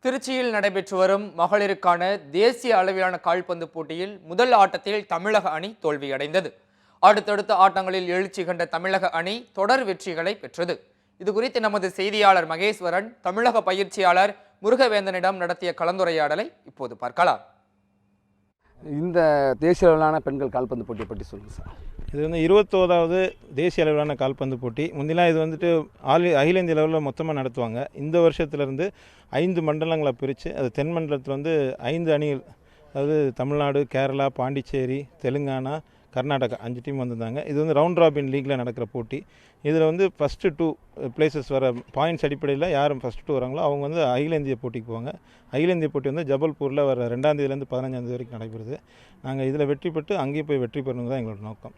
திருச்சியில் நடைபெற்று வரும் மகளிருக்கான தேசிய அளவிலான கால்பந்து போட்டியில் முதல் ஆட்டத்தில் தமிழக அணி தோல்வியடைந்தது. அடுத்தடுத்த ஆட்டங்களில் எழுச்சி கண்ட தமிழக அணி தொடர் வெற்றிகளை பெற்றது. இதுகுறித்து நமது செய்தியாளர் மகேஸ்வரன் தமிழக பயிற்சியாளர் முருகவேந்தனிடம் நடத்திய கலந்துரையாடலை இப்போது பார்க்கலாம். இந்த தேசிய அளவிலான பெண்கள் கால்பந்து போட்டியை பற்றி சொல்லுங்கள் சார். இது 21வது தேசிய அளவிலான கால்பந்து போட்டி. முந்திலாம் இது அகில இந்திய அளவில் மொத்தமாக நடத்துவாங்க. இந்த வருஷத்துலேருந்து 5 மண்டலங்களை பிரித்து அது தென் மண்டலத்தில் 5 அணிகள், அதாவது தமிழ்நாடு, கேரளா, பாண்டிச்சேரி, தெலுங்கானா, கர்நாடகா 5 டீம் வந்திருந்தாங்க. இது ரவுண்ட் ராபின் லீக்கில் நடக்கிற போட்டி. இதில் ஃபஸ்ட்டு 2 பிளேசஸ் வர பாயிண்ட்ஸ் அடிப்படையில் யாரும் ஃபஸ்ட்டு 2 வராங்களோ அவங்க அகில இந்திய போட்டிக்கு போவாங்க. அகில இந்திய போட்டி ஜபல்பூரில் வர 2ஆம் தேதியிலேருந்து 15ஆம் தேதி வரைக்கும் நடைபெறுது. நாங்கள் இதில் வெற்றி பெற்று அங்கேயும் போய் வெற்றி பெறணும் தான் எங்களோட நோக்கம்.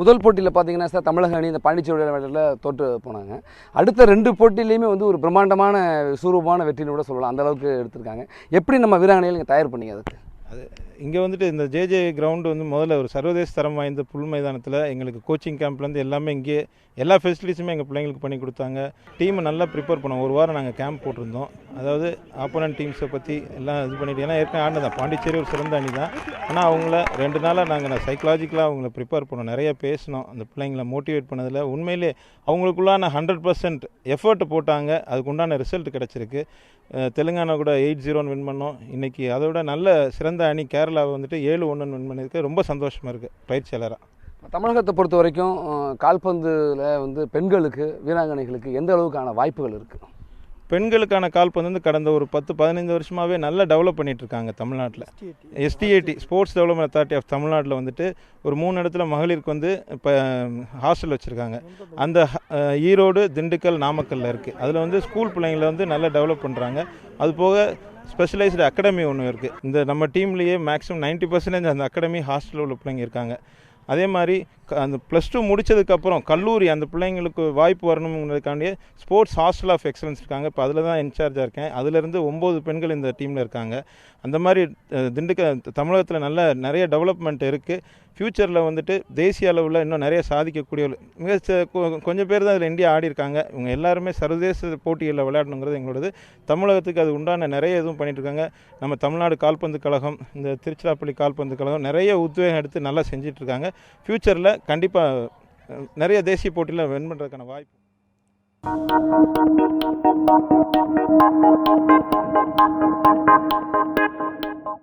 முதல் போட்டியில் பார்த்தீங்கன்னா சார், தமிழக அணி இந்த பாண்டிச்சேரி விளையாட்டில் தோற்று போனாங்க. அடுத்த 2 போட்டியிலையுமே ஒரு பிரம்மாண்டமான சூரூபமான வெற்றின்னு கூட சொல்லலாம். அந்தளவுக்கு எடுத்திருக்காங்க. எப்படி நம்ம வீராங்கனையில் நீங்கள் தயார் பண்ணீங்க? அதுக்கு அது இங்கே இந்த ஜேஜே கிரவுண்டு முதல்ல ஒரு சர்வதேச தரம் வாய்ந்த புல் மைதானத்தில் எங்களுக்கு கோச்சிங் கேம்ப்லேருந்து எல்லாமே இங்கே எல்லா ஃபெசிலிட்டிஸுமே எங்கள் பிள்ளைங்களுக்கு பண்ணி கொடுத்தாங்க. டீமை நல்லா ப்ரிப்பேர் பண்ணோம். ஒரு வாரம் நாங்கள் கேம்ப் போட்டிருந்தோம். அதாவது ஆப்போனன்ட் டீம்ஸை பற்றி எல்லாம் இது பண்ணிட்டு, ஏன்னா ஏற்கனவே ஆடினதான் பாண்டிச்சேரி ஒரு சிறந்த அணி தான். ஆனால் அவங்கள 2 நாளாக நாங்கள் சைக்கலாஜிக்கலாக அவங்கள ப்ரிப்பேர் பண்ணோம். நிறைய பேசினோம். அந்த பிள்ளைங்களை மோட்டிவேட் பண்ணதில் உண்மையிலே அவங்களுக்குள்ளான 100% எஃபர்ட் போட்டாங்க. அதுக்கு உண்டான ரிசல்ட் கிடச்சிருக்கு. தெலுங்கானா கூட 8-0 வின் பண்ணோம். இன்றைக்கி அதோட நல்ல சிறந்த அணி கேரளாவை 7-1 வின் பண்ணியிருக்கு. ரொம்ப சந்தோஷமாக இருக்குது பயிற்சியாளராக. தமிழகத்தை பொறுத்த வரைக்கும் கால்பந்தில் பெண்களுக்கு, வீராங்கனைகளுக்கு எந்த அளவுக்கான வாய்ப்புகள் இருக்குது? பெண்களுக்கான கால்பந்து கடந்த ஒரு 10-15 வருஷமாகவே நல்லா டெவலப் பண்ணிகிட்ருக்காங்க தமிழ்நாட்டில். STAT sports development authority of தமிழ்நாட்டில் ஒரு 3 இடத்துல மகளிருக்கு இப்போ ஹாஸ்டல் வச்சுருக்காங்க. அந்த ஈரோடு, திண்டுக்கல், நாமக்கல்லில் இருக்குது. அதில் ஸ்கூல் பிள்ளைங்களை நல்லா டெவலப் பண்ணுறாங்க. அதுபோக ஸ்பெஷலைஸ்டு அகாடமி ஒன்று இருக்குது. இந்த நம்ம டீம்லேயே மேக்ஸிமம் 90% அந்த அகாடமி ஹாஸ்டலில் உள்ள பிள்ளைங்க இருக்காங்க. அதே மாதிரி அந்த +2 முடித்ததுக்கப்புறம் கல்லூரி அந்த பிள்ளைங்களுக்கு வாய்ப்பு வரணுங்கிறதுக்காண்டியே ஸ்போர்ட்ஸ் ஹாஸ்டல் ஆஃப் எக்ஸலன்ஸ் இருக்காங்க. இப்போ அதில் தான் இன்சார்ஜாக இருக்கேன். அதிலேருந்து 9 பெண்கள் இந்த டீமில் இருக்காங்க. அந்த மாதிரி தமிழகத்தில் நிறைய டெவலப்மெண்ட் இருக்குது. ஃப்யூச்சரில் தேசிய அளவில் இன்னும் நிறைய சாதிக்கக்கூடிய கொஞ்சம் பேர் தான் இதில் இந்தியா ஆடி இருக்காங்க. இவங்க எல்லாருமே சர்வதேச போட்டிகளில் விளையாடணுங்கிறது எங்களோடது. தமிழகத்துக்கு அது உண்டான நிறைய இதுவும் பண்ணிகிட்ருக்காங்க. நம்ம தமிழ்நாடு கால்பந்து கழகம், இந்த திருச்சிராப்பள்ளி கால்பந்து கழகம் நிறைய உத்வேகம் எடுத்து நல்லா செஞ்சிட்ருக்காங்க. ஃப்யூச்சரில் கண்டிப்பாக நிறைய தேசிய போட்டியில் வின் பண்ணுறதுக்கான வாய்ப்பு.